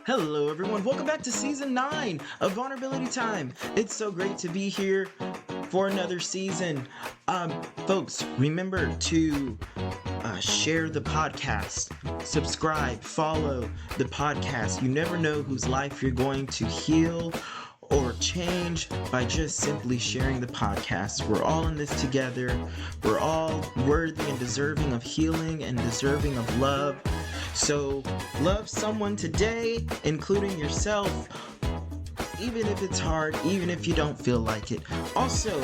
Hello, everyone. Welcome back to season 9 of Vulnerability Time. It's so great to be here for another season. Folks, remember to share the podcast, subscribe, follow the podcast. You never know whose life you're going to heal or change by just simply sharing the podcast. We're all in this together. We're all worthy and deserving of healing and deserving of love. So love someone today, including yourself, even if it's hard, even if you don't feel like it. Also,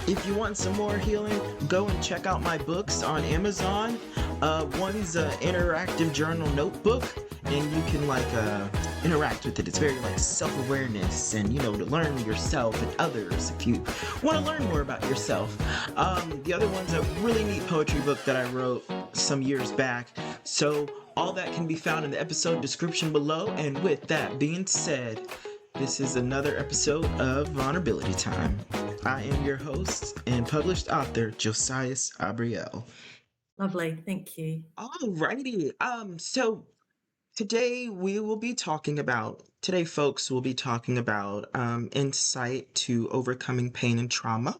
if you want some more healing, go and check out my books on Amazon. One's an interactive journal notebook, and you can interact with it. It's very self-awareness and to learn yourself and others if you want to learn more about yourself. The other one's a really neat poetry book that I wrote some years back. So all that can be found in the episode description below. And with that being said, this is another episode of Vulnerability Time. I am your host and published author, Josias Abriel. Lovely, thank you. Alrighty. So today folks will be talking about insight to overcoming pain and trauma.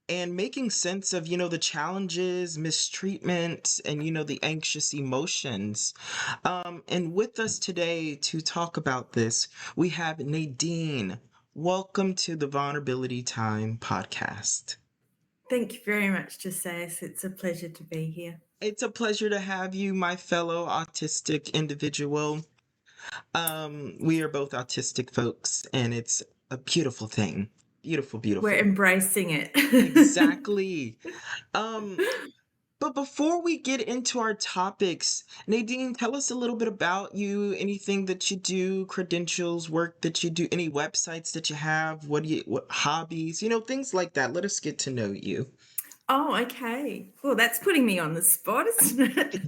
And making sense of, the challenges, mistreatment, and, the anxious emotions. And with us today to talk about this, we have Nadine. Welcome to the Vulnerability Time podcast. Thank you very much, Josias. It's a pleasure to be here. It's a pleasure to have you, my fellow autistic individual. We are both autistic folks, and it's a beautiful thing. Beautiful. We're embracing it. Exactly. But before we get into our topics, Nadine, tell us a little bit about you, anything that you do, credentials, work that you do, any websites that you have, what hobbies, things like that. Let us get to know you. Oh, okay. Well, that's putting me on the spot, isn't it?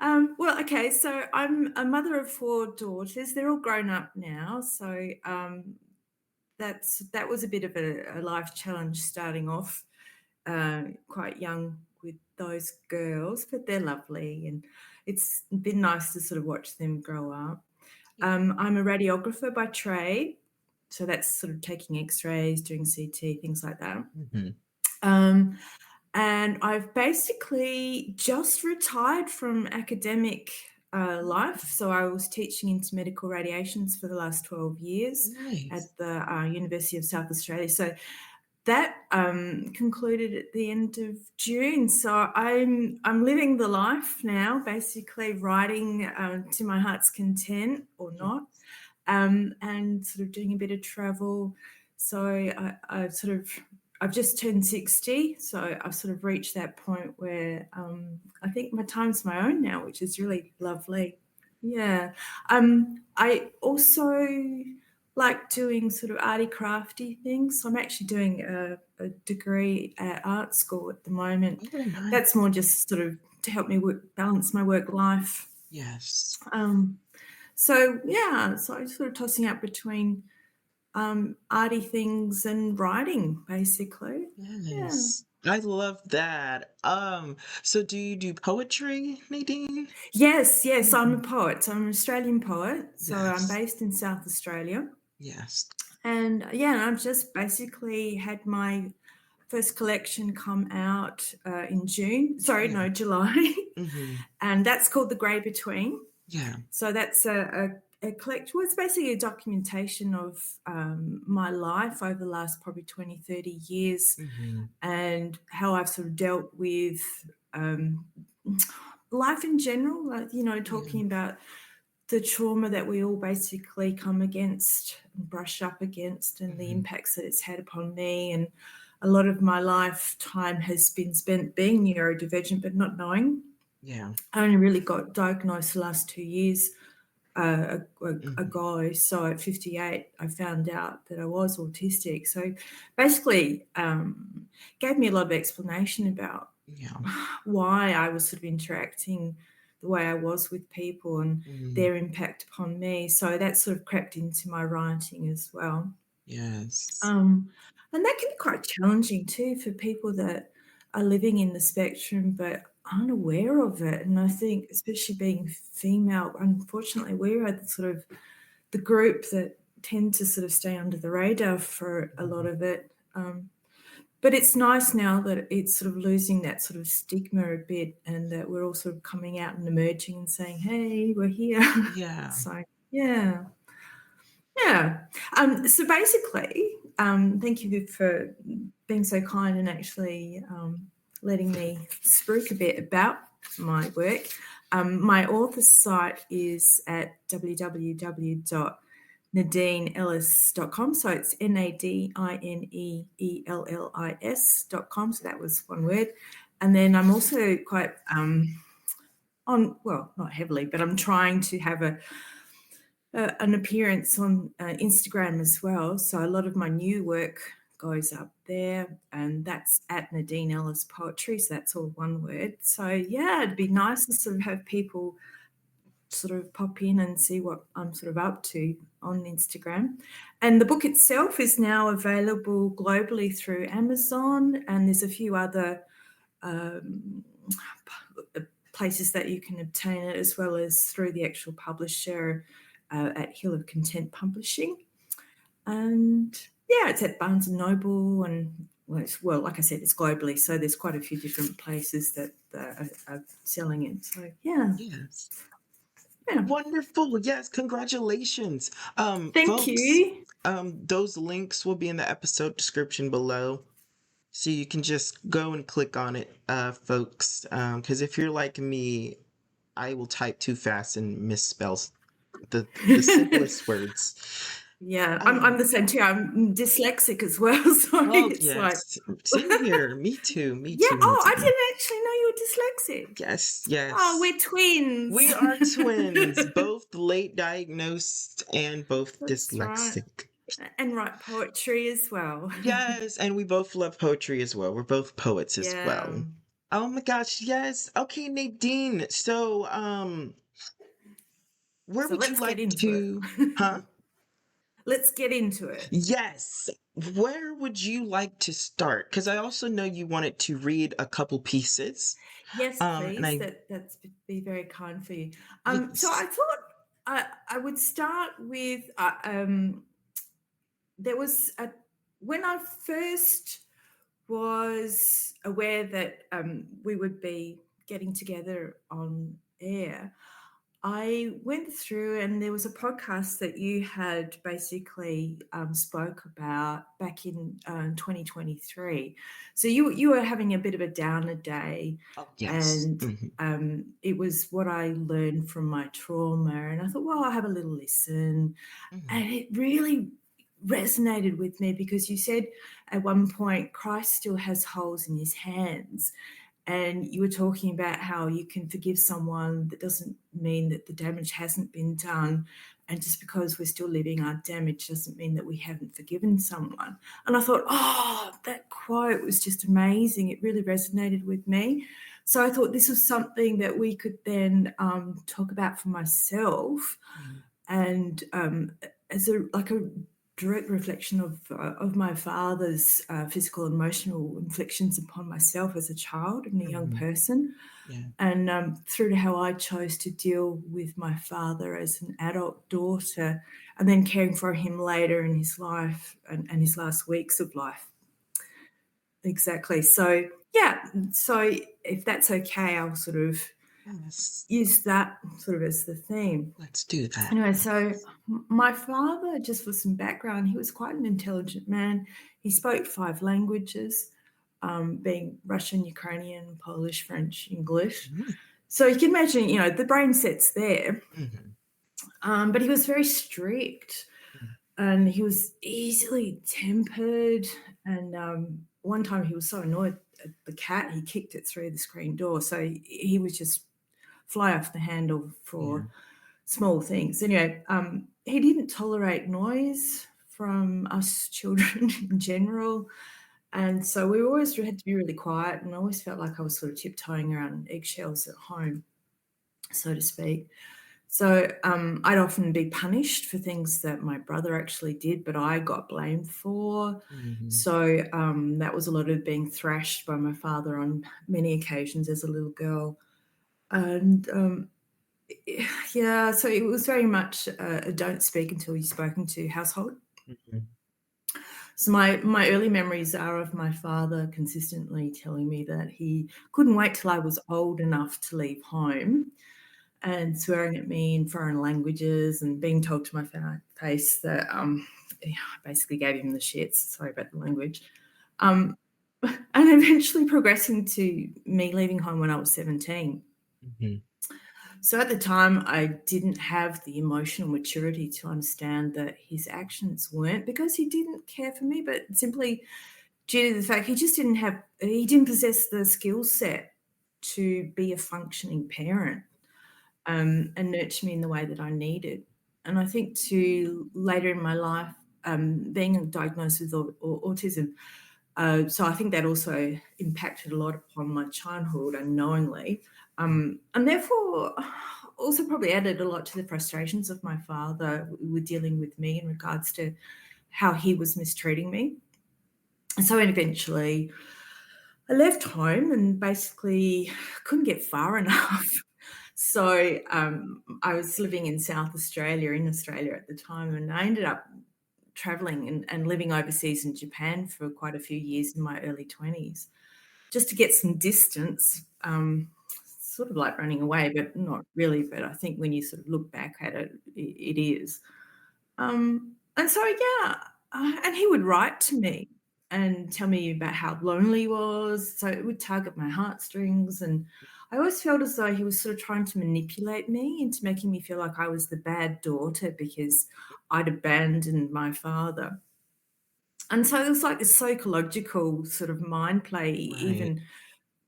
Okay, so I'm a mother of 4 daughters. They're all grown up now, so that was a bit of a life challenge starting off quite young with those girls, but they're lovely, and it's been nice to sort of watch them grow up. I'm a radiographer by trade, so that's sort of taking X-rays, doing CT, things like that. And I've basically just retired from academic life. So I was teaching into medical radiations for the last 12 years at the University of South Australia. So that concluded at the end of June. So I'm living the life now, basically writing to my heart's content or not, and sort of doing a bit of travel. So I've just turned 60, so I've sort of reached that point where I think my time's my own now, which is really lovely. Yeah. I also like doing sort of arty crafty things. So I'm actually doing a degree at art school at the moment. Oh, nice. That's more just sort of to help me balance my work life. Yes. So I'm sort of tossing up between arty things and writing, basically. Yes. Yeah. I love that. So do you do poetry, Nadine? Yes, I'm a poet. So I'm an Australian poet. So Yes. I'm based in South Australia. Yes. And I've just basically had my first collection come out in July. And that's called The Grey Between. Yeah. So that's a collection. Well, it's basically a documentation of my life over the last probably 20, 30 years and how I've sort of dealt with life in general, talking about the trauma that we all basically come against and brush up against and the impacts that it's had upon me. And a lot of my lifetime has been spent being neurodivergent but not knowing. Yeah. I only really got diagnosed the last 2 years ago. So at 58, I found out that I was autistic. So basically gave me a lot of explanation about why I was sort of interacting the way I was with people and their impact upon me. So that sort of crept into my writing as well. Yes. And that can be quite challenging too for people that are living in the spectrum, but unaware of it. And I think, especially being female, unfortunately, we are the group that tend to sort of stay under the radar for a lot of it. But it's nice now that it's sort of losing that sort of stigma a bit, and that we're all sort of coming out and emerging and saying, hey, we're here. Yeah. So, yeah. Yeah. So basically, thank you for being so kind and actually letting me spruik a bit about my work. My author's site is at www.nadineellis.com. So it's NADINEELLIS.com. So that was one word. And then I'm also quite not heavily, but I'm trying to have an appearance on Instagram as well. So a lot of my new work goes up there, and that's at Nadine Ellis Poetry. So that's all one word. So yeah, it'd be nice to sort of have people sort of pop in and see what I'm sort of up to on Instagram. And the book itself is now available globally through Amazon, and there's a few other places that you can obtain it, as well as through the actual publisher at Hill of Content Publishing. And yeah, it's at Barnes & Noble, and well, like I said, it's globally, so there's quite a few different places that are selling it. So yeah. Yes. Yeah. Wonderful. Yes, congratulations. Thank Folks, you. those links will be in the episode description below. So you can just go and click on it, folks. Because if you're like me, I will type too fast and misspell the simplest words. Yeah, I'm the same too. I'm dyslexic as well, so Oh it's like yes, same here. Me too. Me yeah. too. Me Oh, I too. didn't actually know you were dyslexic. Yes, Oh, yes. we're twins. We are twins, both late diagnosed and both That's right. dyslexic. And write poetry as well. Yes, and we both love poetry as well. We're both poets as Yeah. well. Oh my gosh, yes. Okay, Nadine. So, where So would you let's get like into to, huh? it. Let's get into it. Yes. Where would you like to start? Because I also know you wanted to read a couple pieces. Yes, And please. That's be very kind for you. So yes. I thought I would start with there was when I first was aware that we would be getting together on air, I went through, and there was a podcast that you had basically spoke about back in 2023. So you were having a bit of a downer day, Oh, yes. and it was what I learned from my trauma. And I thought, well, I'll have a little listen. And it really resonated with me, because you said at one point, Christ still has holes in his hands. And you were talking about how you can forgive someone. That doesn't mean that the damage hasn't been done. And just because we're still living our damage doesn't mean that we haven't forgiven someone. And I thought, oh, that quote was just amazing. It really resonated with me. So I thought this was something that we could then talk about for myself, and as a direct reflection of my father's physical and emotional inflictions upon myself as a child and a young person, and through to how I chose to deal with my father as an adult daughter, and then caring for him later in his life and his last weeks of life. Exactly. So yeah. So if that's okay, I'll sort of use that sort of as the theme. Let's do that. Anyway, so my father, just for some background, he was quite an intelligent man. He spoke 5 languages, being Russian, Ukrainian, Polish, French, English. So you can imagine, the brain set's there. But he was very strict, and he was easily tempered. And one time he was so annoyed at the cat, he kicked it through the screen door. So he was just fly off the handle for small things. Anyway, he didn't tolerate noise from us children in general. And so we always had to be really quiet, and I always felt like I was sort of tiptoeing around eggshells at home, so to speak. So, I'd often be punished for things that my brother actually did, but I got blamed for. Mhm. So, that was a lot of being thrashed by my father on many occasions as a little girl. And, yeah, so it was very much a don't speak until you're spoken to household. Mhm. So my early memories are of my father consistently telling me that he couldn't wait till I was old enough to leave home, and swearing at me in foreign languages and being told to my face that, yeah, I basically gave him the shits, sorry about the language. Um, and eventually progressing to me leaving home when I was 17. Mhm. So at the time, I didn't have the emotional maturity to understand that his actions weren't because he didn't care for me, but simply due to the fact he didn't possess the skill set to be a functioning parent, and nurture me in the way that I needed. And I think to later in my life, being diagnosed with autism, so I think that also impacted a lot upon my childhood unknowingly, and therefore also probably added a lot to the frustrations of my father with dealing with me in regards to how he was mistreating me. And so eventually I left home and basically couldn't get far enough. So I was living in Australia at the time, and I ended up traveling and living overseas in Japan for quite a few years in my early 20s just to get some distance. Sort of like running away, but not really. But I think when you sort of look back at it, it is. And so, yeah, and he would write to me and tell me about how lonely he was. So it would tug at my heartstrings. And I always felt as though he was sort of trying to manipulate me into making me feel like I was the bad daughter because I'd abandoned my father. And so it was like this psychological sort of mind play, Right. even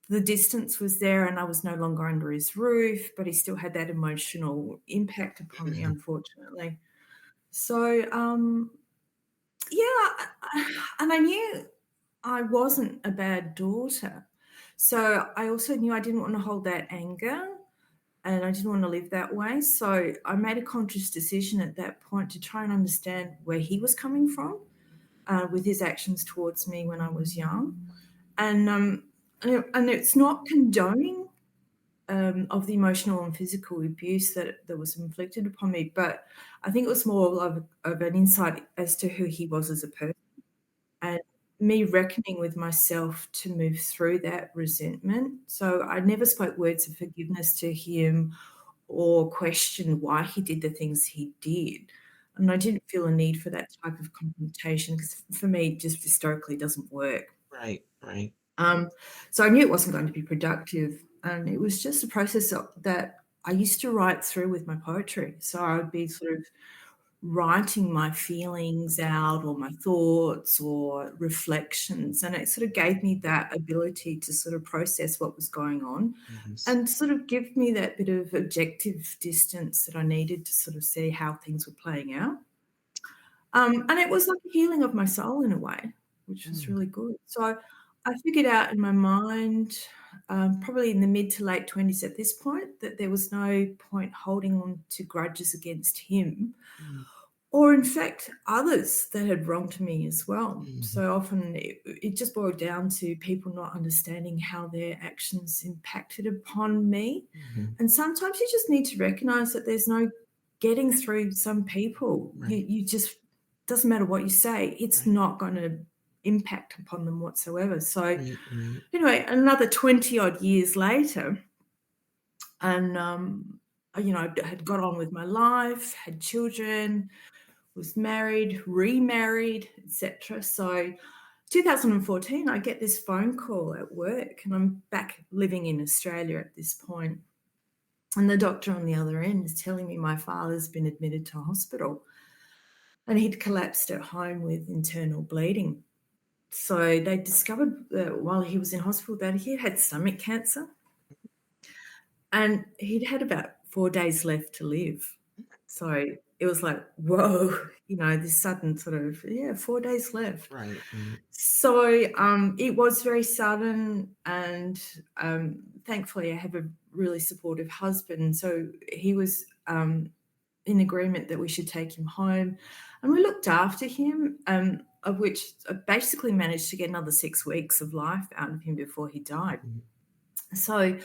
the distance was there and I was no longer under his roof, but he still had that emotional impact upon me, unfortunately. So, yeah, and I knew I wasn't a bad daughter. So I also knew I didn't want to hold that anger and I didn't want to live that way. So I made a conscious decision at that point to try and understand where he was coming from with his actions towards me when I was young. And it's not condoning of the emotional and physical abuse that was inflicted upon me, but I think it was more of an insight as to who he was as a person and me reckoning with myself to move through that resentment. So I never spoke words of forgiveness to him or questioned why he did the things he did. And I didn't feel a need for that type of confrontation because for me, just historically doesn't work. Right. Right. Um, so I knew it wasn't going to be productive, and it was just a process that I used to write through with my poetry. So I would be sort of writing my feelings out or my thoughts or reflections, and it sort of gave me that ability to sort of process what was going on Yes. and sort of give me that bit of objective distance that I needed to sort of see how things were playing out. And it was like a healing of my soul in a way, which was Mm. really good. So I figured out in my mind, probably in the mid to late 20s at this point, that there was no point holding on to grudges against him Mm. or, in fact, others that had wronged me as well. Mhm. So often it just boiled down to people not understanding how their actions impacted upon me. Mhm. And sometimes you just need to recognize that there's no getting through some people. Right. You just doesn't matter what you say, it's Right. not gonna impact upon them whatsoever. So, Right. Right. anyway, another 20 odd years later, and, I had got on with my life, had children, was married, remarried, etc. So 2014, I get this phone call at work, and I'm back living in Australia at this point. And the doctor on the other end is telling me my father's been admitted to hospital and he'd collapsed at home with internal bleeding. So they discovered while he was in hospital that he had stomach cancer and he'd had about 4 days left to live. So it was like, whoa, this sudden sort of, yeah, 4 days left. Right. Right. So it was very sudden, and thankfully, I have a really supportive husband. So he was in agreement that we should take him home, and we looked after him, of which I basically managed to get another 6 weeks of life out of him before he died. Mhm. So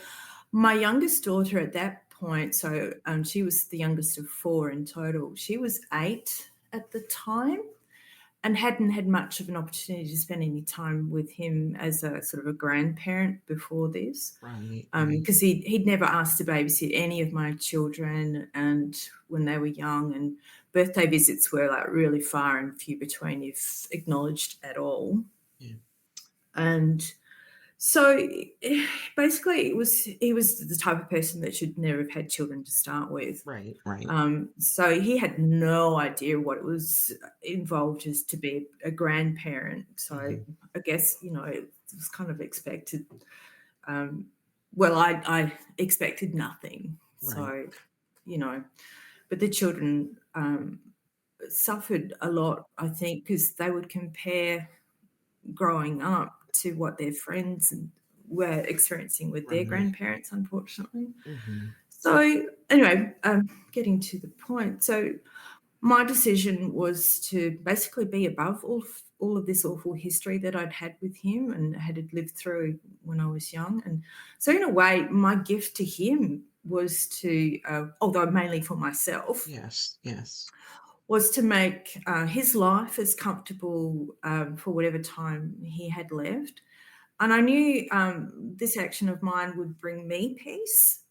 my youngest daughter at that point, so she was the youngest of 4 in total. She was 8 at the time and hadn't had much of an opportunity to spend any time with him as a sort of a grandparent before this, Right, right, because he'd never asked to babysit any of my children, and when they were young, and birthday visits were like really far and few between, if acknowledged at all. yeah, And so basically, he was the type of person that should never have had children to start with. right, right. So he had no idea what it was involved as to be a grandparent. So Mhm. I guess, it was kind of expected. Well, I expected nothing. Right, So, but the children suffered a lot, I think, because they would compare growing up to what their friends were experiencing with their right. grandparents, unfortunately. Mhm. So anyway, getting to the point. So my decision was to basically be above all of this awful history that I'd had with him and had lived through when I was young. And so in a way, my gift to him was to, although mainly for myself, Yes, yes. was to make his life as comfortable for whatever time he had left. And I knew this action of mine would bring me peace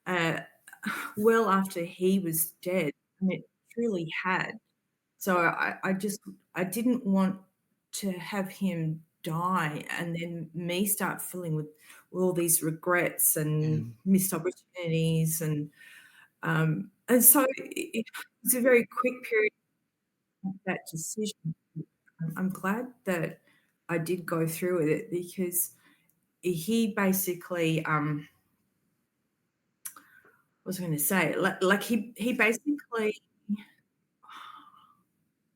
uh, well after he was dead, and it truly had. So I didn't want to have him die and then me start feeling with all these regrets Yeah. and missed opportunities, and so it was a very quick period of that decision. I'm glad that I did go through with it because he basically, what was I going to say? Like he basically,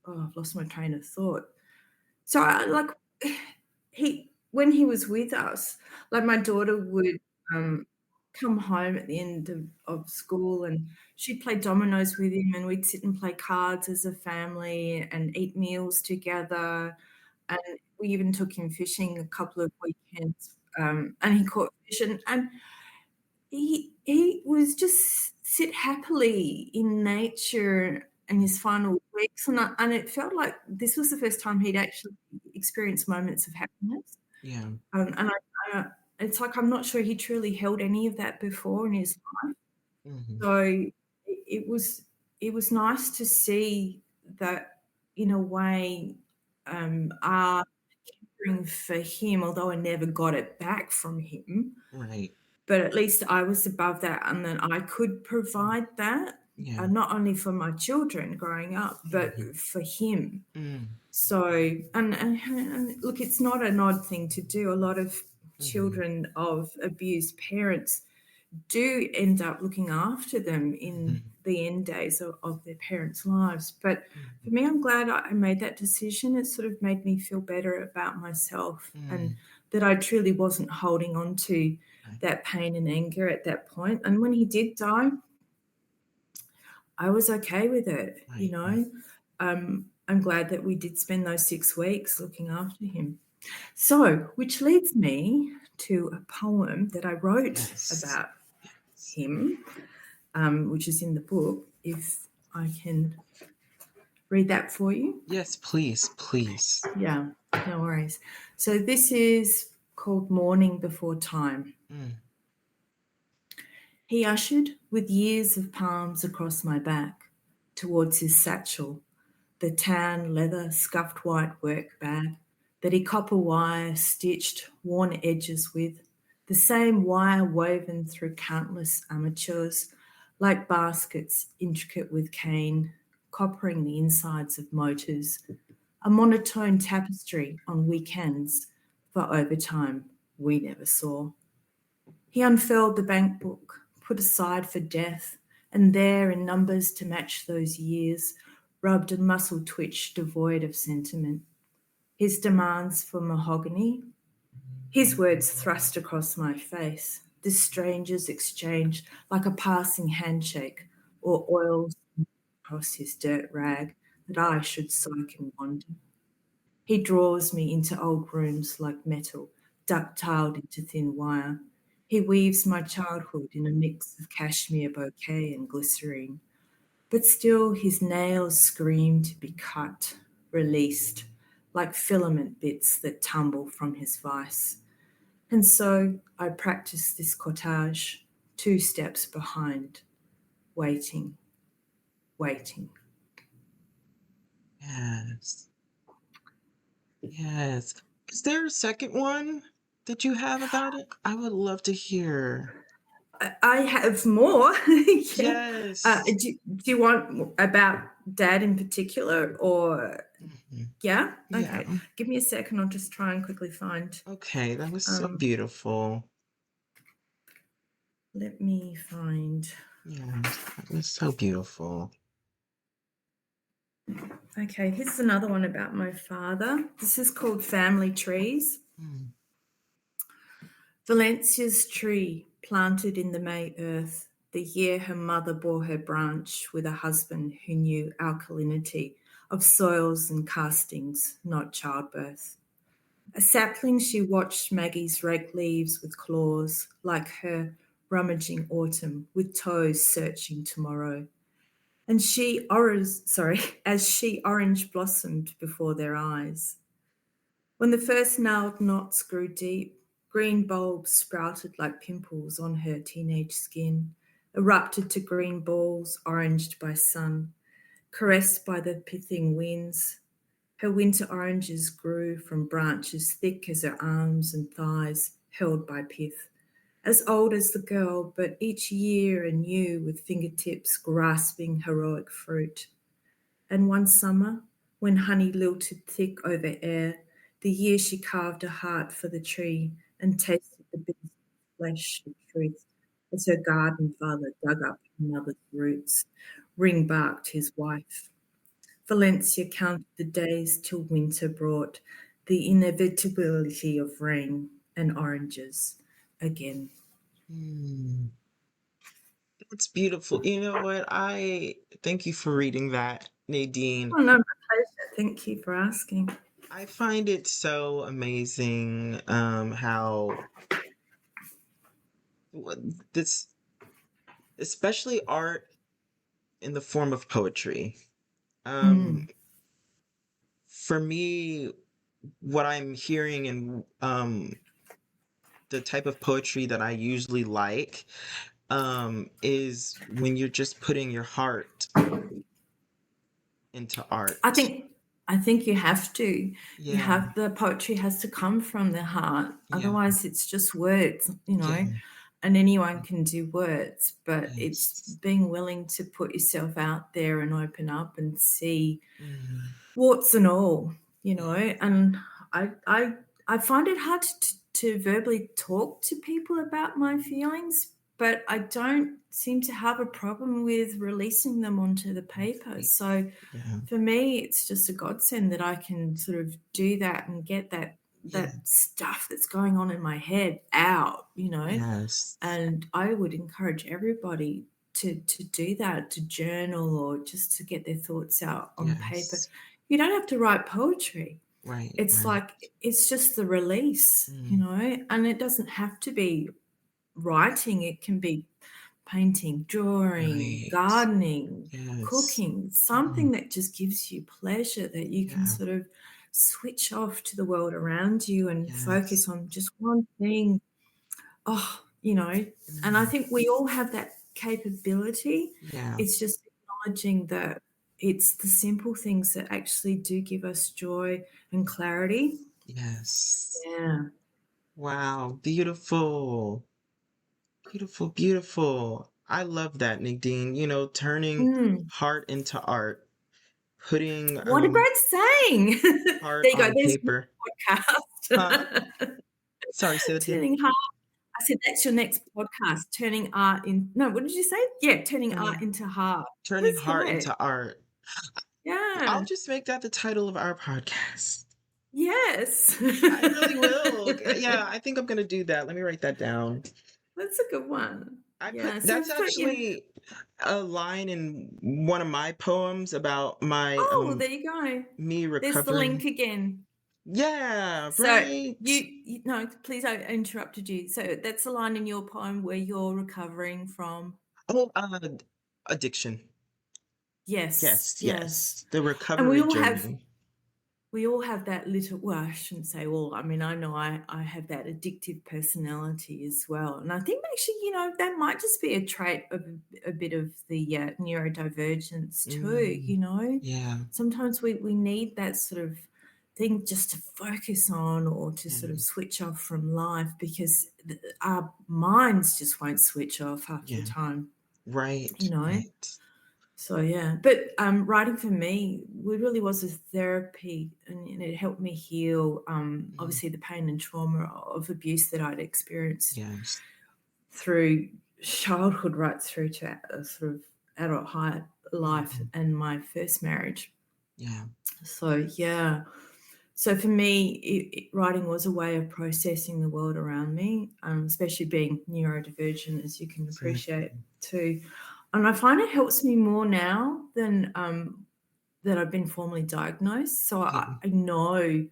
oh, I've lost my train of thought. So like he when he was with us, like my daughter would come home at the end of school and she'd play dominoes with him and we'd sit and play cards as a family and eat meals together. And we even took him fishing a couple of weekends, and he caught fish and he was just sit happily in nature in his final weeks, and it felt like this was the first time he'd actually experienced moments of happiness. Yeah. And it's like I'm not sure he truly held any of that before in his life. Mhm. So it was nice to see that in a way, our caring for him, although I never got it back from him, Right. but at least I was above that and then I could provide that, Yeah. not only for my children growing up, but Mhm. for him. Mm. So, and look, it's not an odd thing to do. A lot of Mhm. children of abused parents do end up looking after them in Mhm. the end days of their parents' lives. But for Mhm. me, I'm glad I made that decision. It sort of made me feel better about myself and Mm. that I truly wasn't holding on to Right. that pain and anger at that point. And when he did die, I was okay with it, Right. Right. I'm glad that we did spend those 6 weeks looking after him. So, which leads me to a poem that I wrote Yes. about Yes. him, which is in the book, if I can read that for you. Yes, please, please. Yeah, no worries. So this is called Morning Before Time. Mm. He ushered with years of palms across my back towards his satchel, the tan leather scuffed white work bag that he copper wire stitched worn edges with, the same wire woven through countless amateurs, like baskets intricate with cane, coppering the insides of motors, a monotone tapestry on weekends for overtime we never saw. He unfurled the bank book, put aside for death, and there, in numbers to match those years, rubbed a muscle twitch devoid of sentiment. His demands for mahogany, his words thrust across my face, this stranger's exchange like a passing handshake, or oils across his dirt rag that I should soak and wander. He draws me into old rooms like metal, duck-tailed into thin wire. He weaves my childhood in a mix of cashmere bouquet and glycerine. But still his nails scream to be cut, released, like filament bits that tumble from his vice. And so I practice this cottage, 2 steps behind, waiting, waiting. Yes. Yes. Is there a second one that you have about it? I would love to hear. I have more. Yeah. Yes. Do you want about dad in particular or Mhm. yeah? Yeah. Okay. Give me a second. I'll just try and quickly find. Okay, that was so Um, beautiful. let me find. Yes, that was so beautiful. Okay, here's another one about my father. This is called Family Trees. Mm, Valencia's tree, planted in the May earth, the year her mother bore her branch with a husband who knew alkalinity of soils and castings, not childbirth. A sapling she watched Maggie's rake leaves with claws, like her rummaging autumn with toes searching tomorrow. And as she orange blossomed before their eyes. When the first gnarled knots grew deep, green bulbs sprouted like pimples on her teenage skin, erupted to green balls oranged by sun, caressed by the pithing winds. Her winter oranges grew from branches thick as her arms and thighs, held by pith, as old as the girl, but each year anew with fingertips grasping heroic fruit. And one summer, when honey lilted thick over air, the year she carved a heart for the tree and tasted the bitter flesh of truth, as her garden father dug up her mother's roots, ring barked his wife. Valencia counted the days till winter brought the inevitability of rain and oranges again. mm. It's beautiful. You know what? I thank you for reading that, Nadine. Oh no, my pleasure. Thank you for asking. I find it so amazing how this, especially art in the form of poetry. Um, Mm. for me, what I'm hearing and the type of poetry that I usually like is when you're just putting your heart into I art. think I think you have to. You Yeah, have the poetry has to come from the heart. yeah, Otherwise it's just words, you know, yeah, and anyone can do words, but it's yes. being willing to put yourself out there and open up and see Mm, warts and all, you know, yeah, and I I I find it hard to verbally talk to people about my feelings, but I don't seem to have a problem with releasing them onto the paper. okay. So Yeah, for me, it's just a godsend that I can sort of do that and get that yeah, stuff that's going on in my head out, you know. yes, And I would encourage everybody to do that, to journal or just to get their thoughts out on paper. yes. You don't have to write poetry. Right, It's right. like it's just the release, you Mm, know, and it doesn't have to be writing, it can be painting, drawing, right. gardening, Yes. cooking, Mm, something that just gives you pleasure that you can yeah, sort of switch off to the world around you and focus yes. on just one thing. Oh, you know, and I Mm, think we all have that capability. yeah, It's just acknowledging that it's the simple things that actually do give us joy and clarity. yes. Yeah. Wow, beautiful. Beautiful, beautiful. I love that, Nadine. You know, turning Mm. heart into art, putting What a great saying. heart There you go. on There's your paper. Huh? podcast. Sorry, say that again. Turning heart I said that's your next podcast, turning art in no, what did you say? Yeah, turning art Turning into heart. turning Let's heart go. into art. I'll Yeah. just make that the title of our podcast. Yes. I really will. Yeah, I think I'm gonna do that. Let me write that down. That's a good one. I put Yeah, so that's for actually a line in one of my poems about my oh, there you go. me There's the link recovering. again. Yeah, So right. no, please, I interrupted you. So that's the line in your poem where you're recovering from. Oh, addiction. Yes, Yes, yes. yes. The And recovery journey. we all have that little, well, I shouldn't say all. I mean, I know I have that addictive personality as well. And I think actually, that might just be a trait of a bit of the neurodivergence too, Mm, yeah, Sometimes we need that sort of thing just to focus on or to sort of yeah, switch off from life because our minds just won't switch off half the yeah. time, Right, you know? right. So yeah, but writing for me, really was a therapy, and it helped me heal. Mm, Obviously, the pain and trauma of abuse that I'd experienced yes. through childhood, right through to sort of adult high life Mhm, and my first marriage. yeah, So yeah, so for me, writing was a way of processing the world around me, especially being neurodivergent, as you can appreciate exactly. too. And I find it helps me more now than that I've been formally diagnosed. So Yeah, I know,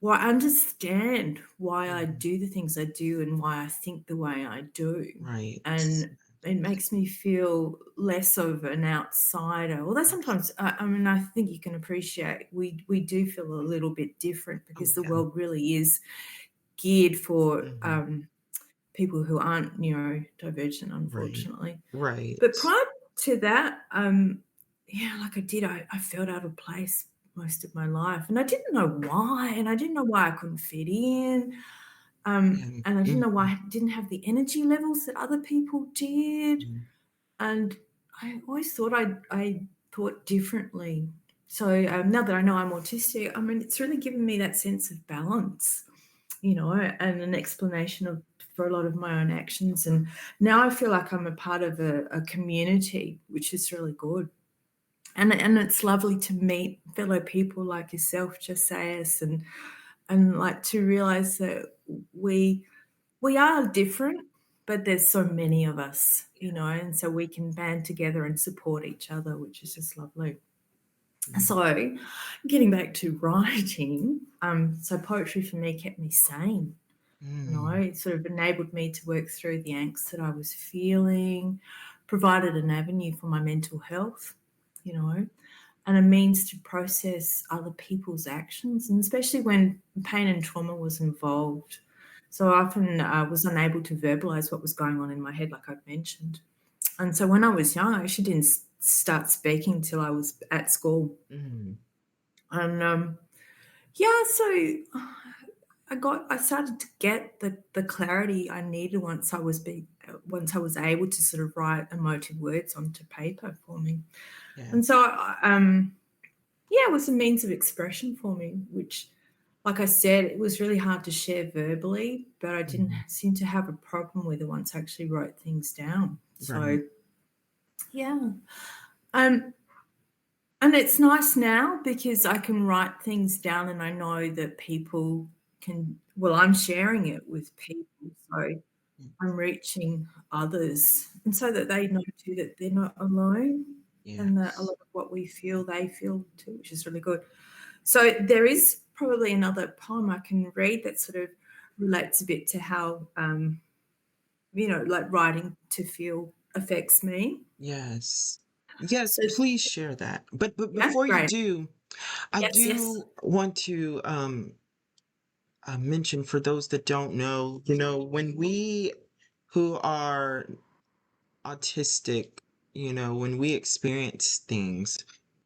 well, I understand why I mhm, do the things I do and why I think the way I do. right. And it makes me feel less of an outsider. Although Abs sometimes, I mean, I think you can appreciate we do feel a little bit different Oh, because the yeah. world really is geared for Mhm, people who aren't neurodivergent, right, unfortunately. But right. prior to that, yeah, like I did, I felt out of place most of my life, and I didn't know why, and I didn't know why I couldn't fit in, Yeah, and I didn't know why mhm, I didn't have the energy levels that other people did, mm, and I always thought I thought differently. So, now that I know I'm autistic, I mean, it's really given me that sense of balance, and an explanation of for a lot of my own actions. And now I feel like I'm a part of a community, which is really good. And it's lovely to meet fellow people like yourself, Josias, and like to realize that we we are different, but there's so many of us, and so we can band together and support each other, which is just lovely. mm, So, getting back to writing, so poetry for me kept me sane. mm, It sort of enabled me to work through the angst that I was feeling, provided an avenue for my mental health, you know, and a means to process other people's actions, and especially when pain and trauma was involved. So I often was unable to verbalize what was going on in my head, like I've mentioned. And so when I was young, I actually didn't start speaking till I was at school. mm, And yeah, so I started to get the clarity I needed once I was able to sort of write emotive words onto paper for me. yeah, And so yeah, it was a means of expression for me, which, like I said, it was really hard to share verbally, but I didn't mhm, seem to have a problem with it once I actually wrote things down. right. So yeah. Um And it's nice now because I can write things down and I know that people I'm sharing it with people, so Mm, I'm reaching others, and so that they know too that they're not alone, and that a yes. lot of what we feel, they feel too, which is really good. So there is probably another poem I can read that sort of relates a bit to how, like writing to feel affects me. Yes. Yes, So please share that. But yeah, before you great. do, I Yes, yes. do want to mention for those that don't know, when we who are autistic, when we experience things,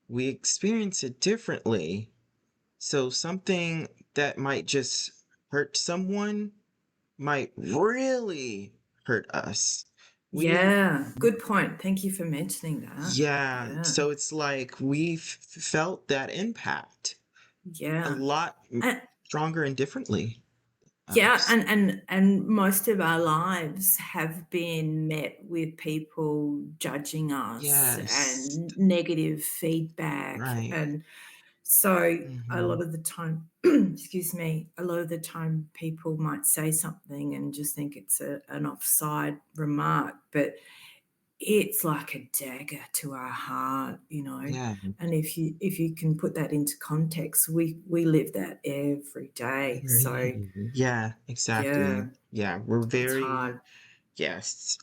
we experience it differently. So something that might just hurt someone might really hurt us. We Yeah, good point. Thank you for mentioning that. Yeah, Yeah, so it's like we've felt that impact a yeah. lot And stronger and differently. yeah, S and most of our lives have been met with people judging us Yes, and negative feedback, right. and So a Mhm. lot of the time, excuse me, a lot of the time people might say something and just think it's an offside remark, but it's like a dagger to our heart, you know. Yeah. And if you can put that into context, we live that every day. So Yeah, yeah, exactly. Yeah, we're it's very hard. yes.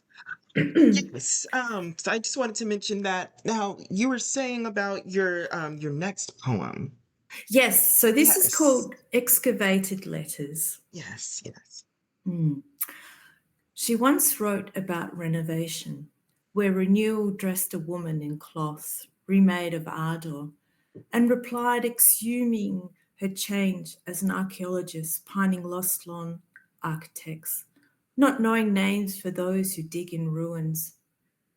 Yes. So I just wanted to mention that. Now, you were saying about your next poem. Yes, so this is Yes. called Excavated Letters. Yes, yes. Mm. She once wrote about renovation, where renewal dressed a woman in cloth remade of ardour, and replied, exhuming her change as an archaeologist pining lost lawn architects, not knowing names for those who dig in ruins.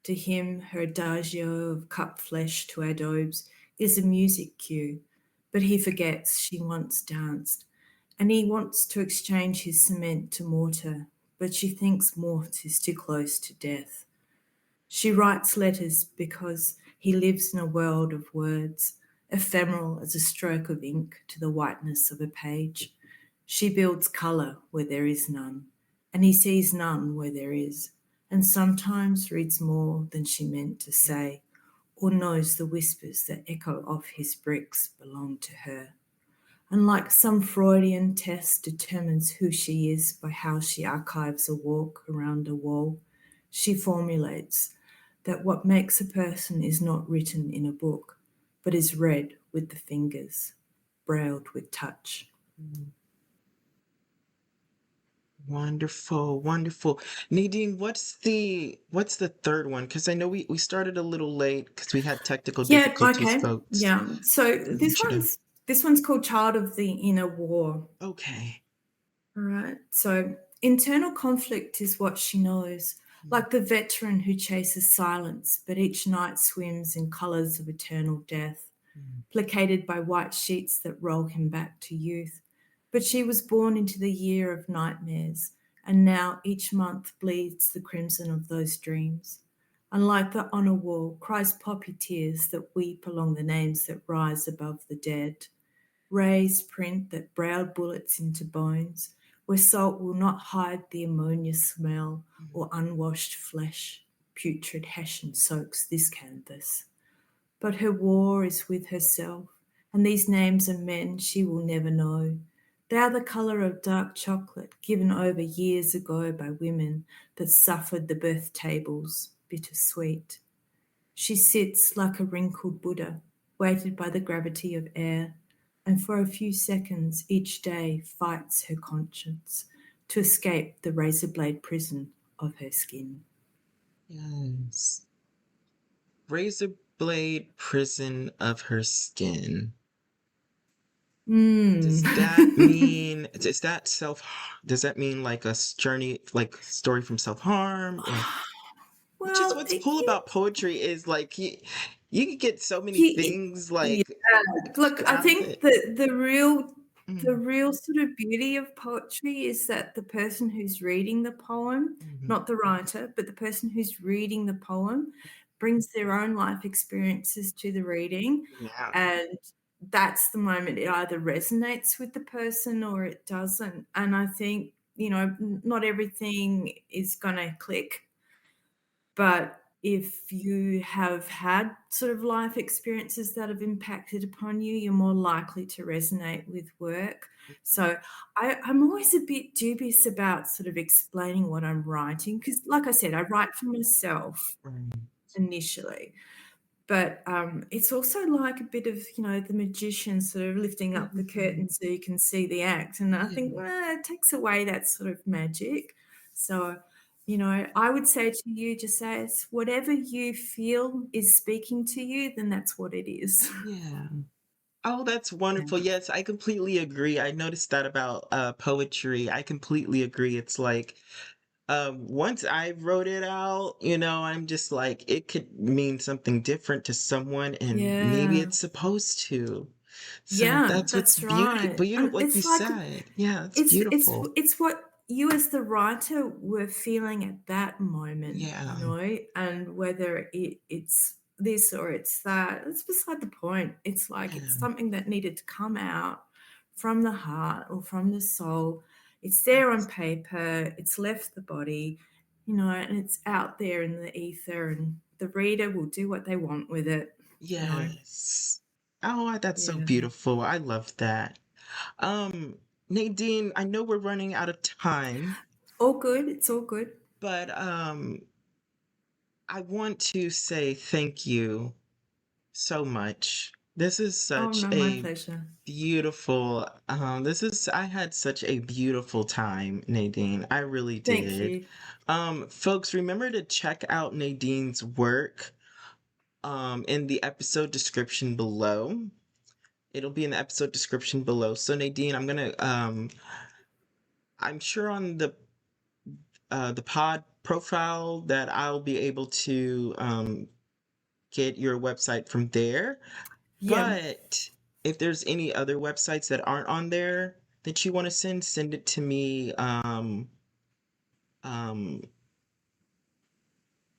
To him, her adagio of cut flesh to adobes is a music cue, but he forgets she once danced, and he wants to exchange his cement to mortar, but she thinks mort is too close to death. She writes letters because he lives in a world of words, ephemeral as a stroke of ink to the whiteness of a page. She builds colour where there is none, and he sees none where there is, and sometimes reads more than she meant to say, or knows the whispers that echo off his bricks belong to her. And like some Freudian test determines who she is by how she archives a walk around a wall, she formulates that what makes a person is not written in a book, but is read with the fingers, brailled with touch. Mm, wonderful, wonderful. Nadine, what's the third one? Because I know we started a little late because we had technical Yeah, difficulties, okay. folks. Yeah. So I want you to this one's called Child of the Inner War. okay. All right. So internal conflict is what she knows, Mm, like the veteran who chases silence, but each night swims in colours of eternal death, mm, placated by white sheets that roll him back to youth. But she was born into the year of nightmares, and now each month bleeds the crimson of those dreams. Unlike the honour wall, cries poppy tears that weep along the names that rise above the dead. Raised print that browed bullets into bones, where salt will not hide the ammonia smell mm. or unwashed flesh. Putrid Hessian soaks this canvas. But her war is with herself, and these names are men she will never know. They are the colour of dark chocolate given over years ago by women that suffered the birth tables bittersweet. She sits like a wrinkled Buddha, weighted by the gravity of air, and for a few seconds each day fights her conscience to escape the razor blade prison of her skin. Yes. Razor blade prison of her skin. Mm. Does that mean does that mean like journey like story from self-harm or which is Well, what's cool about poetry is like you can get so many he, things yeah. like Look, I out of think it. that the Mm, real sort of beauty of poetry is that the person who's reading the poem, mhm. not the writer, but the person who's reading the poem, brings their own life experiences to the reading, Yeah. and that's the moment it either resonates with the person or it doesn't. And I think, not everything is gonna click, but if you have had sort of life experiences that have impacted upon you, you're more likely to resonate with work. So I'm always a bit dubious about sort of explaining what I'm writing because, like I said, I write for myself Right. initially. But it's also like a bit of, the magician sort of lifting up the curtain Mhm. so you can see the act. And I think, Yeah. well, it takes away that sort of magic. So, I would say to you, just say it's whatever you feel is speaking to you, then that's what it is. Yeah. Oh, that's Yeah. wonderful. Yes, I completely agree. I noticed that about poetry. I completely agree. It's like once I wrote it out, I'm just like it could mean something different to someone and maybe Yeah. it's supposed to. So Yeah, that's what's that's right. beautiful And like you it's like said. Yeah, it's it's beautiful. it's what you as the writer were feeling at that moment, Yeah. and whether it's this or it's that. It's beside the point. It's like it's Yeah. something that needed to come out from the heart or from the soul. It's there on paper, it's left the body, and it's out there in the ether, and the reader will do what they want with it. Yes. Oh, that's so Yeah. beautiful. I love that. Um, Nadine, I know we're running out of time, All good. It's all good. but I want to say thank you so much. This is Oh, such no, my a pleasure. beautiful, I had such a beautiful time, Nadine. I really Thank did. you. Folks, remember to check out Nadine's work in the episode description below. It'll be in the episode description below. So Nadine, I'm sure on the pod profile that I'll be able to get your website from there. Yeah. But if there's any other websites that aren't on there that you want to send it to me um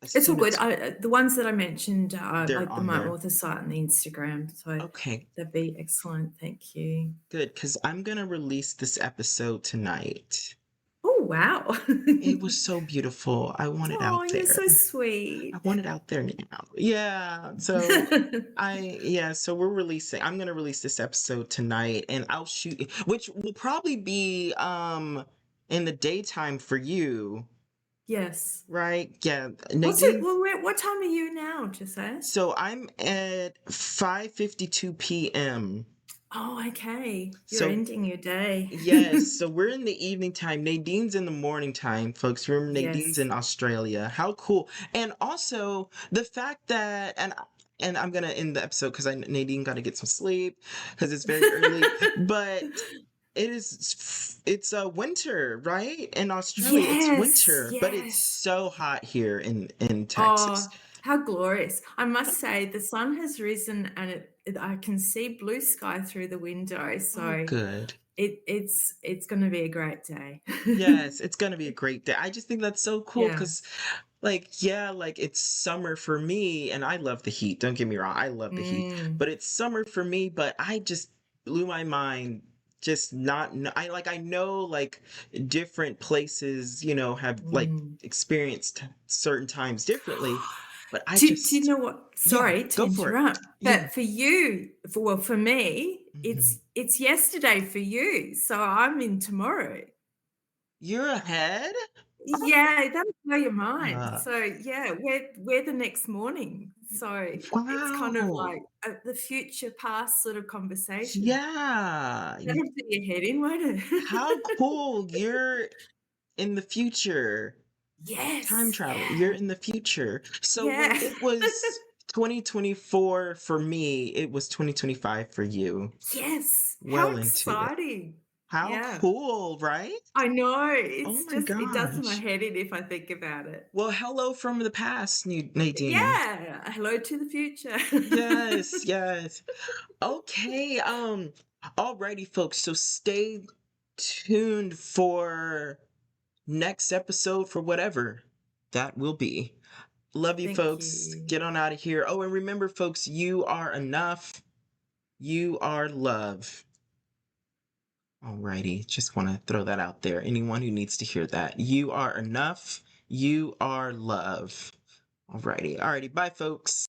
as It's all soon good. as The ones that I mentioned are they're like the on My there. Author site and the Instagram, so Okay, that'd be excellent. Thank you. good, because I'm gonna release this episode tonight. Oh, wow. It was so beautiful. I want it Oh, out you're there. so I sweet. want it out there now. Yeah. So we're releasing I'm gonna release this episode tonight and I'll shoot which will probably be in the daytime for you, Yes. right? Yeah. What's it Nadine. well, what time are you now, Jose? So I'm at 5:52 p.m. Oh, okay. You're So ending your day. yes, so we're in the evening time. Nadine's in the morning time, folks. Remember, Nadine's Yes. in Australia. How cool! And also the fact that, and I'm gonna end the episode because Nadine got to get some sleep because it's very early. But it's winter, right? In Australia, it's Yes, winter, but it's yes. so hot here in Texas. Oh, how glorious. I must say the sun has risen and I can see blue sky through the window, Oh, so good. it's gonna be a great day. Yes, it's gonna be a great day. I just think that's so cool Yeah. because, like, yeah, like it's summer for me, and I love the heat. Don't get me wrong, I love the heat, Mm, but it's summer for me. But I just blew my mind. Just not, I know like different places, have like mm. experienced certain times differently, but I Do you just, know what? yeah, Sorry to go for it. interrupt, Yeah. but for you, for me, Mhm. it's yesterday for you, so I'm in tomorrow. You're ahead. Yeah, that'll blow your mind. Ah, So, yeah, we're the next morning. So, it's kind of wow. like the future past sort of conversation. Yeah. That'll do your head in, won't How it? cool. You're in the future. Time Yes, travel. You're yeah, in the future. So when yeah. it was 2024 for me, it was 2025 for you. Yes, how Well into it. exciting. How Yeah. cool, right? I know, Oh it's my just it does my gosh. head in if I think about it. Well, hello from the past, Nadine. Yeah, hello to the future. Yes, yes. Okay, alrighty, folks. So stay tuned for next episode for whatever that will be. Love you, Thank folks. you. Get on out of here. Oh, and remember, folks, you are enough. You are love. Alrighty, just want to throw that out there. Anyone who needs to hear that. You are enough. You are love. Alrighty, bye, folks.